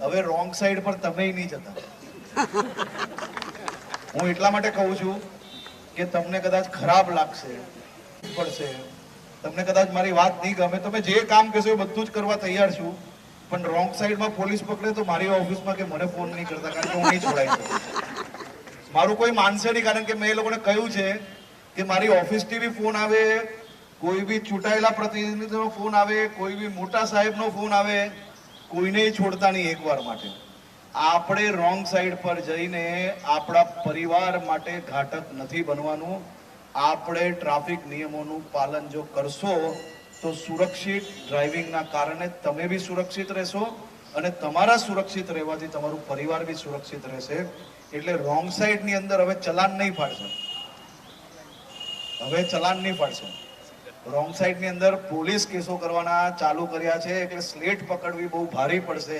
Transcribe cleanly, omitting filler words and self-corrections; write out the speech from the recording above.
હવે wrong side પર તમે નહીં જતા. હું એટલા માટે કહું છું કે તમને કદાચ ખરાબ લાગશે, પડશે, તમને કદાચ મારી વાત નહીં ગમે, તમે જે કામ કહેશો એ બધું જ કરવા તૈયાર છું, પણ રોંગ સાઈડમાં પોલીસ પકડે તો મારી ઓફિસમાં કે મને ફોન નહીં કરતા, કારણ કે હું નહીં છોડાઈ શકું. મારું કોઈ માનશે નહીં, કારણ કે મેં એ લોકોને કહ્યું છે કે મારી ઓફિસથી બી ફોન આવે, કોઈ બી ચૂંટાયેલા પ્રતિનિધિનો ફોન આવે, કોઈ બી મોટા સાહેબનો ફોન આવે, કોઈને છોડતા નહીં એકવાર માટે. આપણે રોંગ સાઈડ પર જઈને આપણા પરિવાર માટે ઘાતક નથી બનવાનું. આપણે ટ્રાફિક નિયમોનું પાલન જો કરશો તો સુરક્ષિત ડ્રાઇવિંગના કારણે તમે બી સુરક્ષિત રહેશો અને તમારા સુરક્ષિત રહેવાથી તમારું પરિવાર બી સુરક્ષિત રહેશે. એટલે રોંગ સાઈડની અંદર હવે ચલાન નહીં ફાડશે, હવે ચલાન નહીં ફાડશે. રોંગ સાઈડની અંદર પોલીસ કેસો કરવાના ચાલુ કર્યા છે, એટલે સ્લેટ પકડવી બહુ ભારે પડશે.